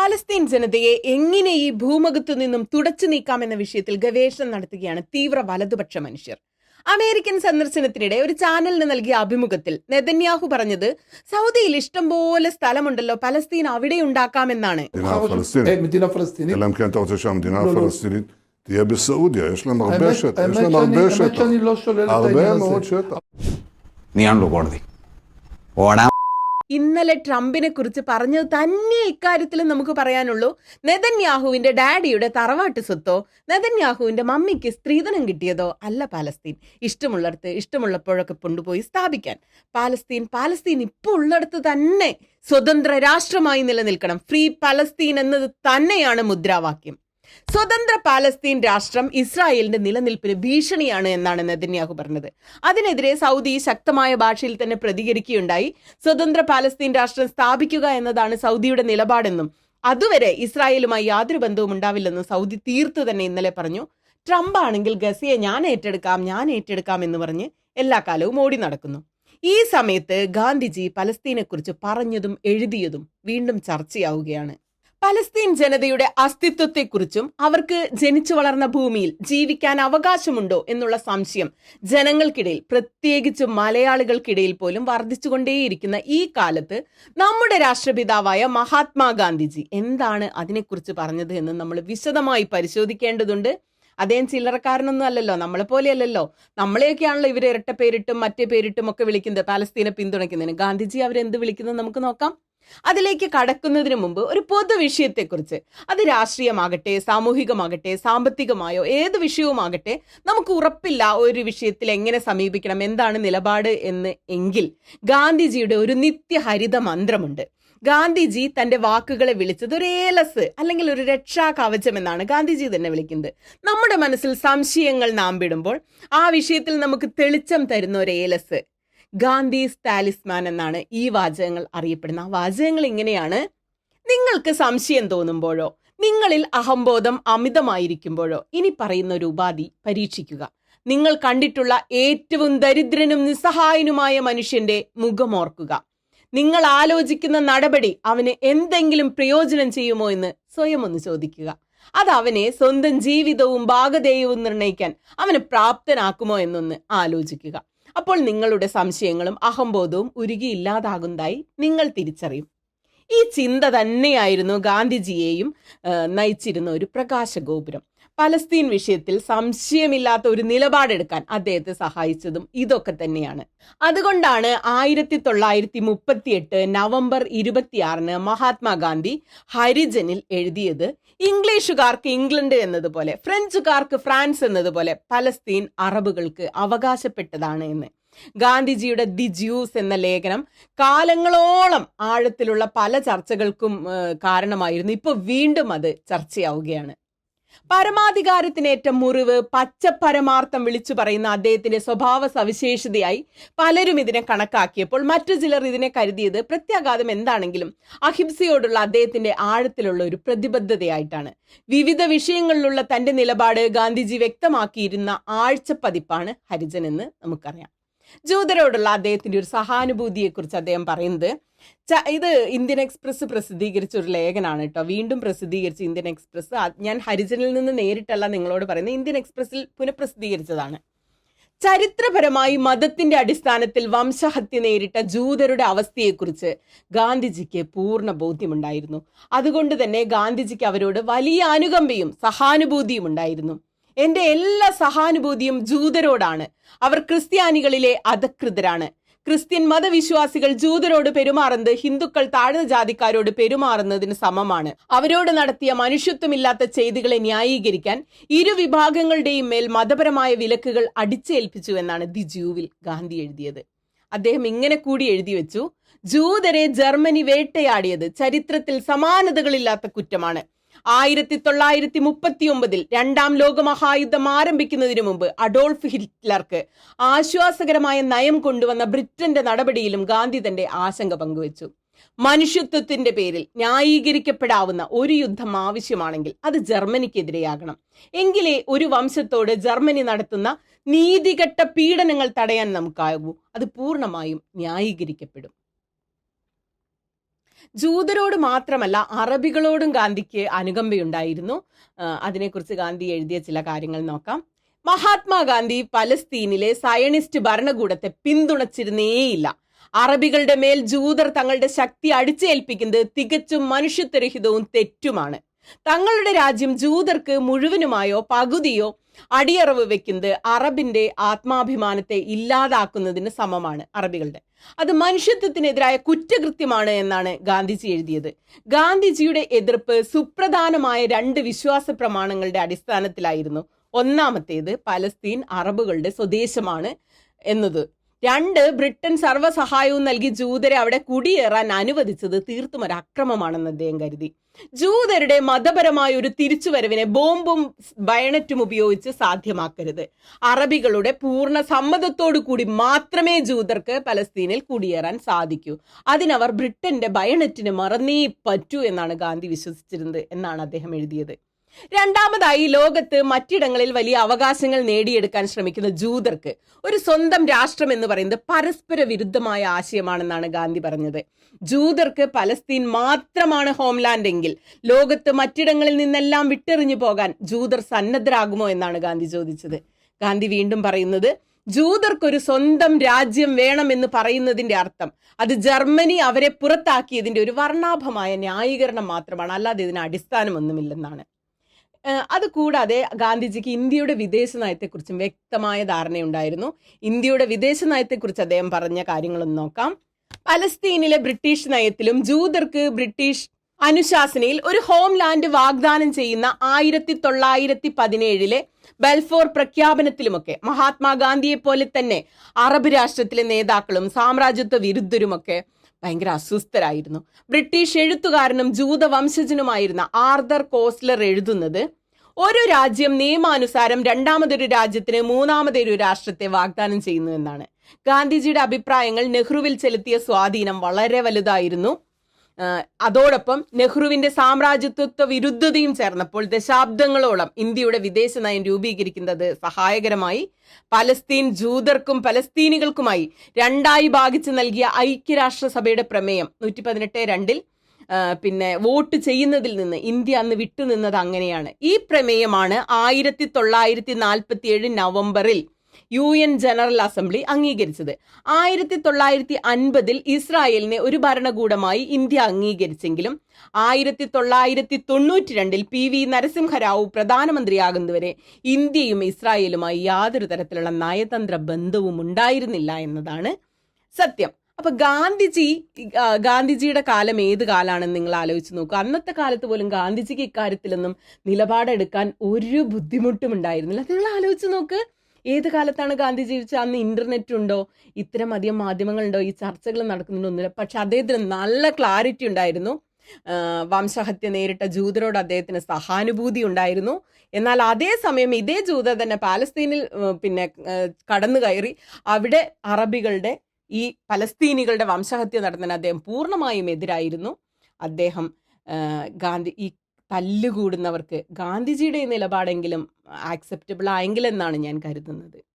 Palestine ജനതയെ എങ്ങനെ ഈ ഭൂമുഖത്തു നിന്നും തുടച്ചു നീക്കാമെന്ന വിഷയത്തിൽ ഗവേഷണം നടത്തുകയാണ് തീവ്ര വലതുപക്ഷ മനുഷ്യർ. അമേരിക്കൻ സന്ദർശനത്തിനിടെ ഒരു ചാനലിന് നൽകിയ അഭിമുഖത്തിൽ നെതന്യാഹു പറഞ്ഞത് സൗദിയിൽ ഇഷ്ടംപോലെ സ്ഥലമുണ്ടല്ലോ, പലസ്തീൻ അവിടെ ഉണ്ടാക്കാമെന്നാണ്. ഇന്നലെ ട്രംപിനെ കുറിച്ച് പറഞ്ഞത് തന്നെ ഇക്കാര്യത്തിൽ നമുക്ക് പറയാനുള്ളൂ. നെതന്യാഹുവിന്റെ ഡാഡിയുടെ തറവാട്ട് സ്വത്തോ നെതന്യാഹുവിന്റെ മമ്മിക്ക് സ്ത്രീധനം കിട്ടിയതോ അല്ല പാലസ്തീൻ. ഇഷ്ടമുള്ളിടത്ത് ഇഷ്ടമുള്ളപ്പോഴൊക്കെ കൊണ്ടുപോയി സ്ഥാപിക്കാൻ. പാലസ്തീൻ ഇപ്പോൾ ഉള്ളിടത്ത് തന്നെ സ്വതന്ത്ര രാഷ്ട്രമായി നിലനിൽക്കണം. ഫ്രീ പലസ്തീൻ എന്നത് തന്നെയാണ് മുദ്രാവാക്യം. സ്വതന്ത്ര പാലസ്തീൻ രാഷ്ട്രം ഇസ്രായേലിന്റെ നിലനിൽപ്പിന് ഭീഷണിയാണ് എന്നാണ് നെതന്യാഹു പറഞ്ഞത്. അതിനെതിരെ സൗദി ശക്തമായ ഭാഷയിൽ തന്നെ പ്രതികരിക്കുകയുണ്ടായി. സ്വതന്ത്ര പാലസ്തീൻ രാഷ്ട്രം സ്ഥാപിക്കുക എന്നതാണ് സൗദിയുടെ നിലപാടെന്നും അതുവരെ ഇസ്രായേലുമായി യാതൊരു ബന്ധവും ഉണ്ടാവില്ലെന്നും സൗദി തീർത്തു തന്നെ ഇന്നലെ പറഞ്ഞു. ട്രംപ് ആണെങ്കിൽ ഗസയെ ഞാൻ ഏറ്റെടുക്കാം എന്ന് പറഞ്ഞ് എല്ലാ കാലവും ഓടി നടക്കുന്നു. ഈ സമയത്ത് ഗാന്ധിജി പലസ്തീനെ കുറിച്ച് പറഞ്ഞതും എഴുതിയതും വീണ്ടും ചർച്ചയാവുകയാണ്. പലസ്തീൻ ജനതയുടെ അസ്തിത്വത്തെക്കുറിച്ചും അവർക്ക് ജനിച്ചു വളർന്ന ഭൂമിയിൽ ജീവിക്കാൻ അവകാശമുണ്ടോ എന്നുള്ള സംശയം ജനങ്ങൾക്കിടയിൽ, പ്രത്യേകിച്ച് മലയാളികൾക്കിടയിൽ പോലും വർദ്ധിച്ചുകൊണ്ടേയിരിക്കുന്ന ഈ കാലത്ത് നമ്മുടെ രാഷ്ട്രപിതാവായ മഹാത്മാഗാന്ധിജി എന്താണ് അതിനെക്കുറിച്ച് പറഞ്ഞത് എന്ന് നമ്മൾ വിശദമായി പരിശോധിക്കേണ്ടതുണ്ട്. അദ്ദേഹം ചില്ലറക്കാരനൊന്നും അല്ലല്ലോ, നമ്മളെ പോലെയല്ലല്ലോ. നമ്മളെയൊക്കെയാണല്ലോ ഇവർ ഇരട്ട പേരിട്ടും മറ്റേ പേരിട്ടും ഒക്കെ വിളിക്കുന്നത് പാലസ്തീനെ പിന്തുണയ്ക്കുന്നതിന്. ഗാന്ധിജി അവരെന്ത് വിളിക്കുന്നത് നമുക്ക് നോക്കാം. അതിലേക്ക് കടക്കുന്നതിന് മുമ്പ് ഒരു പൊതുവിഷയത്തെക്കുറിച്ച്, അത് രാഷ്ട്രീയമാകട്ടെ, സാമൂഹികമാകട്ടെ, സാമ്പത്തികമായോ ഏത് വിഷയവുമാകട്ടെ, നമുക്ക് ഉറപ്പില്ല ഒരു വിഷയത്തിൽ എങ്ങനെ സമീപിക്കണം, എന്താണ് നിലപാട് എന്ന് എങ്കിൽ ഗാന്ധിജിയുടെ ഒരു നിത്യഹരിത മന്ത്രമുണ്ട്. ഗാന്ധിജി തന്റെ വാക്കുകളെ വിളിച്ചത് ഒരു ഏലസ് അല്ലെങ്കിൽ ഒരു രക്ഷാ കവചം എന്നാണ് ഗാന്ധിജി തന്നെ വിളിക്കുന്നത്. നമ്മുടെ മനസ്സിൽ സംശയങ്ങൾ നാമ്പിടുമ്പോൾ ആ വിഷയത്തിൽ നമുക്ക് തെളിച്ചം തരുന്ന ഒരു ഏലസ്, ഗാന്ധീസ് താലിസ്മാൻ എന്നാണ് ഈ വാചകങ്ങൾ അറിയപ്പെടുന്നത്. ആ വാചകങ്ങൾ ഇങ്ങനെയാണ്: നിങ്ങൾക്ക് സംശയം തോന്നുമ്പോഴോ നിങ്ങളിൽ അഹംബോധം അമിതമായിരിക്കുമ്പോഴോ ഇനി പറയുന്ന ഒരു ഉപാധി പരീക്ഷിക്കുക. നിങ്ങൾ കണ്ടിട്ടുള്ള ഏറ്റവും ദരിദ്രനും നിസ്സഹായനുമായ മനുഷ്യന്റെ മുഖമോർക്കുക. നിങ്ങൾ ആലോചിക്കുന്ന നടപടി അവന് എന്തെങ്കിലും പ്രയോജനം ചെയ്യുമോ എന്ന് സ്വയം ഒന്ന് ചോദിക്കുക. അത് അവനെ സ്വന്തം ജീവിതവും ഭാഗധേയവും നിർണ്ണയിക്കാൻ അവനെ പ്രാപ്തനാക്കുമോ എന്നൊന്ന് ആലോചിക്കുക. അപ്പോൾ നിങ്ങളുടെ സംശയങ്ങളും അഹംബോധവും ഉരുകിയില്ലാതാകുന്നതായി നിങ്ങൾ തിരിച്ചറിയും. ഈ ചിന്ത തന്നെയായിരുന്നു ഗാന്ധിജിയെയും നയിച്ചിരുന്ന ഒരു പ്രകാശഗോപുരം. പലസ്തീൻ വിഷയത്തിൽ സംശയമില്ലാത്ത ഒരു നിലപാടെടുക്കാൻ അദ്ദേഹത്തെ സഹായിച്ചതും ഇതൊക്കെ തന്നെയാണ്. അതുകൊണ്ടാണ് 1938 നവംബർ 26 മഹാത്മാഗാന്ധി ഹരിജനിൽ എഴുതിയത്, ഇംഗ്ലീഷുകാർക്ക് ഇംഗ്ലണ്ട് എന്നതുപോലെ ഫ്രഞ്ചുകാർക്ക് ഫ്രാൻസ് എന്നതുപോലെ പലസ്തീൻ അറബുകൾക്ക് അവകാശപ്പെട്ടതാണ് എന്ന്. ഗാന്ധിജിയുടെ ദി ജ്യൂസ് എന്ന ലേഖനം കാലങ്ങളോളം ആഴത്തിലുള്ള പല ചർച്ചകൾക്കും കാരണമായിരുന്നു. ഇപ്പോൾ വീണ്ടും അത് ചർച്ചയാവുകയാണ്. പരമാധികാരത്തിനേറ്റ മുറിവ്, പച്ചപ്പരമാർത്ഥം വിളിച്ചു പറയുന്ന അദ്ദേഹത്തിന്റെ സ്വഭാവ സവിശേഷതയായി പലരും ഇതിനെ കണക്കാക്കിയപ്പോൾ മറ്റു ചിലർ ഇതിനെ കരുതിയത് പ്രത്യാഘാതം എന്താണെങ്കിലും അഹിംസയോടുള്ള അദ്ദേഹത്തിന്റെ ആഴത്തിലുള്ള ഒരു പ്രതിബദ്ധതയായിട്ടാണ്. വിവിധ വിഷയങ്ങളിലുള്ള തന്റെ നിലപാട് ഗാന്ധിജി വ്യക്തമാക്കിയിരുന്ന ആഴ്ചപ്പതിപ്പാണ് ഹരിജൻ എന്ന് നമുക്കറിയാം. ജൂതരോടുള്ള അദ്ദേഹത്തിന്റെ ഒരു സഹാനുഭൂതിയെക്കുറിച്ച് അദ്ദേഹം പറയുന്നത്, ഇത് ഇന്ത്യൻ എക്സ്പ്രസ് പ്രസിദ്ധീകരിച്ച ഒരു ലേഖനമാണ് കേട്ടോ, വീണ്ടും പ്രസിദ്ധീകരിച്ച ഇന്ത്യൻ എക്സ്പ്രസ്. ഞാൻ ഹരിജനിൽ നിന്ന് നേരിട്ടല്ല നിങ്ങളോട് പറയുന്നത്, ഇന്ത്യൻ എക്സ്പ്രസിൽ പുനഃപ്രസിദ്ധീകരിച്ചതാണ്. ചരിത്രപരമായി മതത്തിന്റെ അടിസ്ഥാനത്തിൽ വംശഹത്യ നേരിട്ട ജൂതരുടെ അവസ്ഥയെക്കുറിച്ച് ഗാന്ധിജിക്ക് പൂർണ്ണ ബോധ്യമുണ്ടായിരുന്നു. അതുകൊണ്ട് തന്നെ ഗാന്ധിജിക്ക് അവരോട് വലിയ അനുകമ്പയും സഹാനുഭൂതിയും ഉണ്ടായിരുന്നു. എന്റെ എല്ലാ സഹാനുഭൂതിയും ജൂതരോടാണ്. അവർ ക്രിസ്ത്യാനികളിലെ അധകൃതരാണ്. ക്രിസ്ത്യൻ മതവിശ്വാസികൾ ജൂതരോട് പെരുമാറുന്നത് ഹിന്ദുക്കൾ താഴ്ന്ന ജാതിക്കാരോട് പെരുമാറുന്നതിന് സമമാണ്. അവരോട് നടത്തിയ മനുഷ്യത്വമില്ലാത്ത ചെയ്തികളെ ന്യായീകരിക്കാൻ ഇരു വിഭാഗങ്ങളുടെയും മേൽ മതപരമായ വിലക്കുകൾ അടിച്ചേൽപ്പിച്ചു എന്നാണ് ദി ജ്യൂവിൽ ഗാന്ധി എഴുതിയത്. അദ്ദേഹം ഇങ്ങനെ കൂടി എഴുതി വെച്ചു, ജൂതരെ ജർമ്മനി വേട്ടയാടിയത് ചരിത്രത്തിൽ സമാനതകളില്ലാത്ത കുറ്റമാണ്. 1939 രണ്ടാം ലോകമഹായുദ്ധം ആരംഭിക്കുന്നതിന് മുമ്പ് അഡോൾഫ് ഹിറ്റ്ലർക്ക് ആശ്വാസകരമായ നയം കൊണ്ടുവന്ന ബ്രിട്ടന്റെ നടപടിയിലും ഗാന്ധി തന്റെ ആശങ്ക പങ്കുവച്ചു. മനുഷ്യത്വത്തിന്റെ പേരിൽ ന്യായീകരിക്കപ്പെടാവുന്ന ഒരു യുദ്ധം ആവശ്യമാണെങ്കിൽ അത് ജർമ്മനിക്കെതിരെയാകണം. എങ്കിലേ ഒരു വംശത്തോട് ജർമ്മനി നടത്തുന്ന നീതികെട്ട പീഡനങ്ങൾ തടയാൻ നമുക്കാകൂ. അത് പൂർണ്ണമായും ന്യായീകരിക്കപ്പെടും. ജൂതരോട് മാത്രമല്ല അറബികളോടും ഗാന്ധിക്ക് അനുകമ്പയുണ്ടായിരുന്നു. അതിനെക്കുറിച്ച് ഗാന്ധി എഴുതിയ ചില കാര്യങ്ങൾ നോക്കാം. മഹാത്മാഗാന്ധി പലസ്തീനിലെ സയണിസ്റ്റ് ഭരണകൂടത്തെ പിന്തുണച്ചിരുന്നേയില്ല. അറബികളുടെ മേൽ ജൂതർ തങ്ങളുടെ ശക്തി അടിച്ചേൽപ്പിക്കുന്നത് തികച്ചും മനുഷ്യത്വരഹിതവും തെറ്റുമാണ്. തങ്ങളുടെ രാജ്യം ജൂതർക്ക് മുഴുവനുമായോ പകുതിയോ അടിയറവ് വെക്കുന്നത് അറബിന്റെ ആത്മാഭിമാനത്തെ ഇല്ലാതാക്കുന്നതിന് സമമാണ്. അറബികളുടെ അത് മനുഷ്യത്വത്തിനെതിരായ കുറ്റകൃത്യമാണ് എന്നാണ് ഗാന്ധിജി എഴുതിയത്. ഗാന്ധിജിയുടെ എതിർപ്പ് സുപ്രധാനമായ 2 വിശ്വാസ പ്രമാണങ്ങളുടെ അടിസ്ഥാനത്തിലായിരുന്നു. ഒന്നാമത്തേത് പലസ്തീൻ അറബുകളുടെ സ്വദേശമാണ് എന്നത്. 2, ബ്രിട്ടൻ സർവ്വസഹായവും നൽകി ജൂതരെ അവിടെ കുടിയേറാൻ അനുവദിച്ചത് തീർത്തും ഒരു അക്രമമാണെന്ന് അദ്ദേഹം കരുതി. ജൂതരുടെ മതപരമായ ഒരു തിരിച്ചുവരവിനെ ബോംബും ബയണറ്റും ഉപയോഗിച്ച് സാധ്യമാക്കരുത്. അറബികളുടെ പൂർണ്ണ സമ്മതത്തോടു കൂടി മാത്രമേ ജൂതർക്ക് പലസ്തീനിൽ കുടിയേറാൻ സാധിക്കൂ. അതിനവർ ബ്രിട്ടന്റെ ബയണറ്റിന് മറന്നേ പറ്റൂ എന്നാണ് ഗാന്ധി വിശ്വസിച്ചിരുന്നത് എന്നാണ് അദ്ദേഹം എഴുതിയത്. രണ്ടാമതായി, ലോകത്ത് മറ്റിടങ്ങളിൽ വലിയ അവകാശങ്ങൾ നേടിയെടുക്കാൻ ശ്രമിക്കുന്ന ജൂതർക്ക് ഒരു സ്വന്തം രാഷ്ട്രം എന്ന് പറയുന്നത് പരസ്പര വിരുദ്ധമായ ആശയമാണെന്നാണ് ഗാന്ധി പറഞ്ഞത്. ജൂതർക്ക് പലസ്തീൻ മാത്രമാണ് ഹോംലാൻഡ് എങ്കിൽ ലോകത്ത് മറ്റിടങ്ങളിൽ നിന്നെല്ലാം വിട്ടെറിഞ്ഞു പോകാൻ ജൂതർ സന്നദ്ധരാകുമോ എന്നാണ് ഗാന്ധി ചോദിച്ചത്. ഗാന്ധി വീണ്ടും പറയുന്നത്, ജൂതർക്കൊരു സ്വന്തം രാജ്യം വേണമെന്ന് പറയുന്നതിന്റെ അർത്ഥം അത് ജർമ്മനി അവരെ പുറത്താക്കിയതിന്റെ ഒരു വർണ്ണാഭമായ ന്യായീകരണം മാത്രമാണ്, അല്ലാതെ ഇതിന് അടിസ്ഥാനമൊന്നുമില്ലെന്നാണ്. അതുകൂടാതെ ഗാന്ധിജിക്ക് ഇന്ത്യയുടെ വിദേശ നയത്തെക്കുറിച്ചും വ്യക്തമായ ധാരണയുണ്ടായിരുന്നു. ഇന്ത്യയുടെ വിദേശ നയത്തെക്കുറിച്ച് അദ്ദേഹം പറഞ്ഞ കാര്യങ്ങളൊന്ന് നോക്കാം. പലസ്തീനിലെ ബ്രിട്ടീഷ് നയത്തിലും ജൂതർക്ക് ബ്രിട്ടീഷ് അനുശാസനയിൽ ഒരു ഹോംലാൻഡ് വാഗ്ദാനം ചെയ്യുന്ന 1917 ബൽഫോർ പ്രഖ്യാപനത്തിലുമൊക്കെ മഹാത്മാഗാന്ധിയെ പോലെ തന്നെ അറബ് രാഷ്ട്രത്തിലെ നേതാക്കളും സാമ്രാജ്യത്വ വിരുദ്ധരുമൊക്കെ ഭയങ്കര അസ്വസ്ഥരായിരുന്നു. ബ്രിട്ടീഷ് എഴുത്തുകാരനും ജൂതവംശജനുമായിരുന്ന ആർതർ കോസ്ലർ എഴുതുന്നത്, ഒരു രാജ്യം നിയമാനുസാരം രണ്ടാമതൊരു രാജ്യത്തിന് മൂന്നാമതൊരു രാഷ്ട്രത്തെ വാഗ്ദാനം ചെയ്യുന്നു എന്നാണ്. ഗാന്ധിജിയുടെ അഭിപ്രായങ്ങൾ നെഹ്റുവിൽ ചെലുത്തിയ സ്വാധീനം വളരെ വലുതായിരുന്നു. അതോടൊപ്പം നെഹ്റുവിന്റെ സാമ്രാജ്യത്വ വിരുദ്ധതയും ചേർന്നപ്പോൾ ദശാബ്ദങ്ങളോളം ഇന്ത്യയുടെ വിദേശ നയം രൂപീകരിക്കുന്നത് സഹായകരമായി. പലസ്തീൻ ജൂതർക്കും പലസ്തീനികൾക്കുമായി 2ആയി ഭാഗിച്ച് നൽകിയ ഐക്യരാഷ്ട്രസഭയുടെ പ്രമേയം 118(2) പിന്നെ വോട്ട് ചെയ്യുന്നതിൽ നിന്ന് ഇന്ത്യ അന്ന് വിട്ടുനിന്നത് അങ്ങനെയാണ്. ഈ പ്രമേയമാണ് 1947 നവംബറിൽ UN ജനറൽ അസംബ്ലി അംഗീകരിച്ചത്. 1950 ഇസ്രായേലിനെ ഒരു ഭരണകൂടമായി ഇന്ത്യ അംഗീകരിച്ചെങ്കിലും 1992 PV നരസിംഹറാവു പ്രധാനമന്ത്രിയാകുന്നതുവരെ ഇന്ത്യയും ഇസ്രായേലുമായി യാതൊരു തരത്തിലുള്ള നയതന്ത്ര ബന്ധവും ഉണ്ടായിരുന്നില്ല എന്നതാണ് സത്യം. അപ്പൊ ഗാന്ധിജിയുടെ കാലം ഏത് കാലാണെന്ന് നിങ്ങൾ ആലോചിച്ച് നോക്കുക. അന്നത്തെ കാലത്ത് പോലും ഗാന്ധിജിക്ക് ഇക്കാര്യത്തിലൊന്നും നിലപാടെടുക്കാൻ ഒരു ബുദ്ധിമുട്ടും ഉണ്ടായിരുന്നില്ല. നിങ്ങൾ ആലോചിച്ച് നോക്ക്, ഏത് കാലത്താണ് ഗാന്ധി ജീവിച്ചത്? അന്ന് ഇന്റർനെറ്റ് ഉണ്ടോ, ഇത്തരം അധികം മാധ്യമങ്ങളുണ്ടോ, ഈ ചർച്ചകൾ നടക്കുന്നുണ്ടൊന്നുമില്ല. പക്ഷെ അദ്ദേഹത്തിന് നല്ല ക്ലാരിറ്റി ഉണ്ടായിരുന്നു. വംശഹത്യ നേരിട്ട ജൂതരോട് അദ്ദേഹത്തിന് സഹാനുഭൂതി ഉണ്ടായിരുന്നു. എന്നാൽ അതേസമയം ഇതേ ജൂതർ തന്നെ പാലസ്തീനിൽ കടന്നു കയറി അവിടെ അറബികളുടെ ഈ പലസ്തീനികളുടെ വംശഹത്യ നടത്തുന്നതിന് അദ്ദേഹം പൂർണ്ണമായും എതിരായിരുന്നു. അദ്ദേഹം ഈ തല്ലുകൂടുന്നവർക്ക് ഗാന്ധിജിയുടെ നിലപാടെങ്കിലും ആക്സെപ്റ്റബിൾ ആയെങ്കിലെന്നാണ് ഞാൻ കരുതുന്നത്.